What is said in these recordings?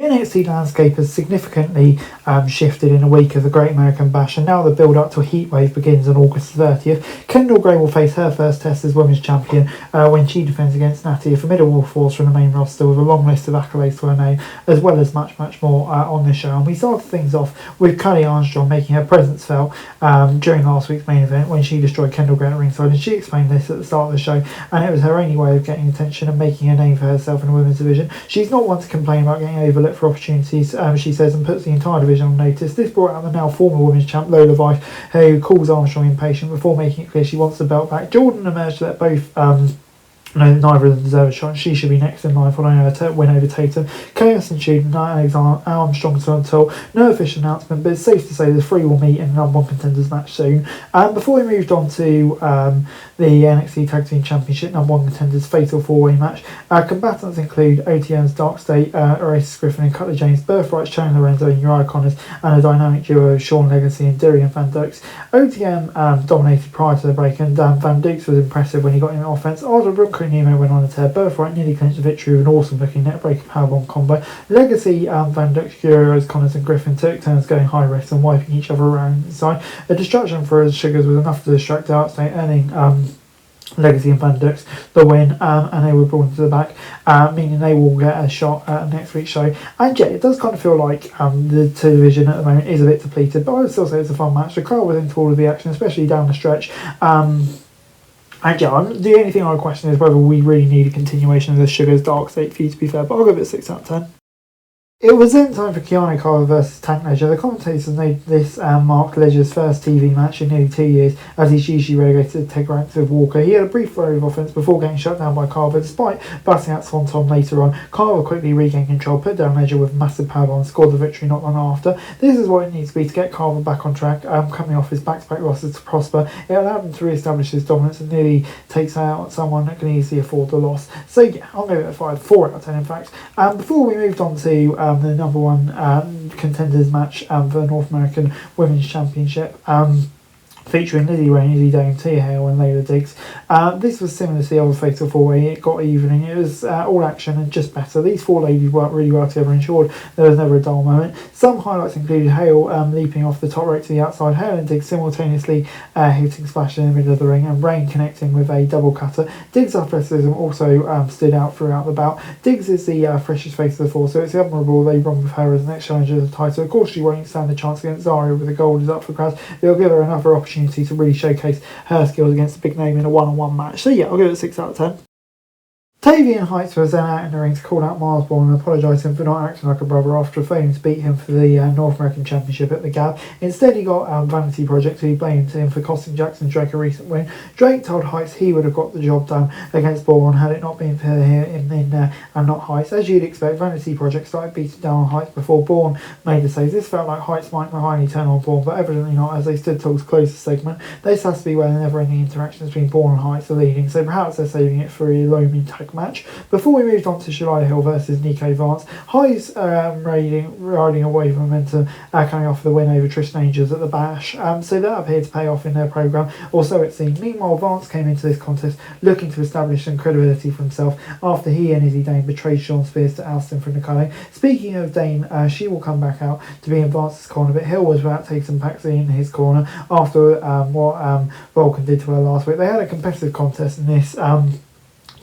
The NXT landscape has significantly shifted in a week of the Great American Bash, and now the build-up to a heatwave begins on August 30th. Kendall Gray will face her first test as Women's Champion when she defends against Natty, a formidable force from the main roster with a long list of accolades to her name, as well as much more on the show. And we started things off with Kelly Armstrong making her presence felt during last week's main event when she destroyed Kendall Gray at ringside, and she explained this at the start of the show, and it was her only way of getting attention and making a name for herself in the women's division. She's not one to complain about getting overlooked for opportunities, she says, and puts the entire division on notice. This brought out the now former women's champ Lola Vice, who calls Armstrong impatient before making it clear she wants the belt back. Jordan emerged to let both neither of them deserve a shot. She should be next in line following her win over Tatum. Chaos ensued, and Armstrong to until no official announcement, but it's safe to say the three will meet in the number one contenders match soon. Before we moved on to the NXT Tag Team Championship number one contenders fatal four-way match, combatants include OTM's Dark State, Oasis Griffin and Cutler James, Birthright's Chandler Lorenzo and Uriah Connors, and a dynamic duo of Sean Legacy and Darian Van Dukes. OTM dominated prior to the break, and Van Dukes was impressive when he got in offense. After Bronco Nemo went on a tear, Birthright nearly clinched the victory with an awesome looking neckbreaker powerbomb combo. Legacy, Van Dukes, Curios, Connors and Griffin took turns going high risk and wiping each other around inside. A distraction for his Sugars was enough to distract Dark State, earning Legacy and Van Dukes the win, and they were brought into the back, meaning they will get a shot at next week's show. And yeah, it does kind of feel like the division at the moment is a bit depleted, but I would still say it's a fun match. The crowd was into all of the action, especially down the stretch. And yeah, the only thing I would question is whether we really need a continuation of the Sugars Dark State feud, to be fair, but I'll give it a 6 out of 10. It was then time for Keanu Carver versus Tank Ledger. The commentators made this mark Ledger's first TV match in nearly 2 years, as he's usually relegated to tag ranks with Walker. He had a brief flurry of offense before getting shut down by Carver. Despite busting out Swanton later on, Carver quickly regained control, put down Ledger with a massive powerbomb and scored the victory not long after. This is what it needs to be to get Carver back on track, coming off his back-to-back losses to Prosper. It allowed him to re-establish his dominance and nearly takes out someone that can easily afford the loss. So yeah, I'll give it a 4 out of 10 in fact. Before we moved on to the number one contenders match for the North American Women's Championship, featuring Lizzie Ray, Izzy Dane, Tia Hale and Layla Diggs. This was similar to the other Fatal 4-Way. It got even, and it was all action and just better. These four ladies worked really well together, ensured there was never a dull moment. Some highlights included Hale leaping off the top rope to the outside, Hale and Diggs simultaneously hitting splashes in the middle of the ring, and Rain connecting with a double cutter. Diggs' athleticism also stood out throughout the bout. Diggs is the freshest face of the four, so it's admirable they run with her as the next challenger to the title. Of course, she won't stand a chance against Zarya, with the gold is up for grabs. They'll give her another opportunity to really showcase her skills against a big name in a one-on-one match. So yeah, I'll give it a 6 out of 10. Tavian Heights was then out in the ring to call out Miles Bourne and apologise to him for not acting like a brother after failing to beat him for the North American Championship at the Gap. Instead, he got Vanity Project, who he blamed him for costing Jackson Drake a recent win. Drake told Heights he would have got the job done against Bourne had it not been for him and not Heights. As you'd expect, Vanity Project started beating down on Heights before Bourne made the save. This felt like Heights might finally turn on Bourne, but evidently not, as they stood towards close the segment. This has to be where the never-ending interactions between Bourne and Heights are leading, so perhaps they're saving it for a low-mid tag match. Before we moved on to Shalai Hill versus Nico Vance, Heights riding away from momentum, coming off the win over Tristan Angels at the Bash, so that appeared to pay off in their programme, or so it seemed. Meanwhile, Vance came into this contest looking to establish some credibility for himself after he and Izzy Dane betrayed Sean Spears to oust him from the culling. Speaking of Dane, she will come back out to be in Vance's corner, but Hill was without Tatum Paxley in his corner after what Vulcan did to her last week. They had a competitive contest in this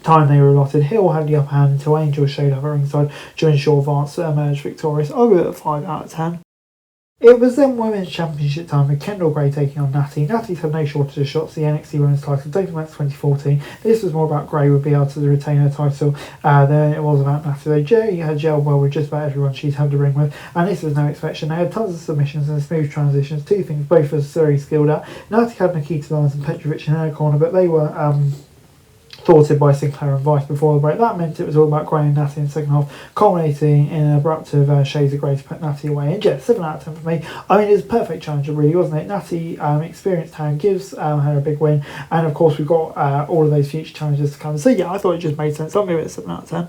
time they were allotted. Hill had the upper hand until Angel showed up at ringside to ensure Vance emerged victorious. I'll give it a 5 out of 10. It was then Women's Championship time with Kendall Gray taking on Natty. Natty's had no shortage of shots, the NXT Women's title dating back to 2014. This was more about Gray would be able to retain her title than it was about Natty. Though Jerry had gelled well with just about everyone she'd had to ring with, and this was no exception. They had tons of submissions and smooth transitions, two things both were very skilled at. Natty had Nikita Lyons and Petrovic in her corner, but they were thwarted by Sinclair and Vice before the break. That meant it was all about Gray and Natty in the second half, culminating in an abrupt shades of Grey to put Natty away. And yeah, 7 out of 10 for me. I mean, it was a perfect challenger, really, wasn't it? Natty, experienced hand, gives her a big win, and of course we've got all of those future challenges to come. So yeah, I thought it just made sense. I'll give it a 7 out of 10.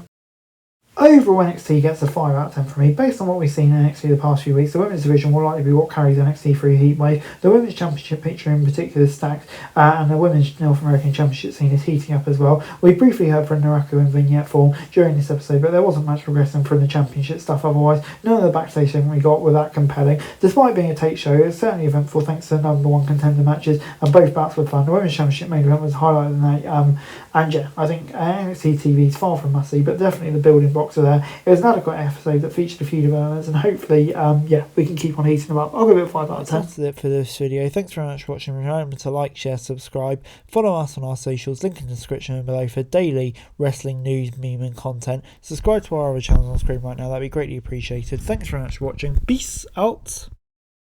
Overall, NXT gets a 5 out of 10 from me. Based on what we've seen in NXT the past few weeks, the women's division will likely be what carries NXT through Heatwave. The women's championship picture in particular is stacked, and the women's North American championship scene is heating up as well. We briefly heard from Naruko in vignette form during this episode, but there wasn't much progressing from the championship stuff otherwise. None of the backstage segment we got were that compelling. Despite being a tape show, it was certainly eventful thanks to the number one contender matches, and both bouts were fun. The women's championship main event was highlighted in that, and yeah, I think NXT TV is far from must-see, but definitely the building blocks are there. It was an adequate episode that featured a few developments, and hopefully, we can keep on heating them up. I'll give it a 5 out of 10. That's it for this video. Thanks very much for watching. Remember to like, share, subscribe, follow us on our socials, link in the description below for daily wrestling news, meme and content. Subscribe to our other channels on screen right now, that'd be greatly appreciated. Thanks very much for watching. Peace out.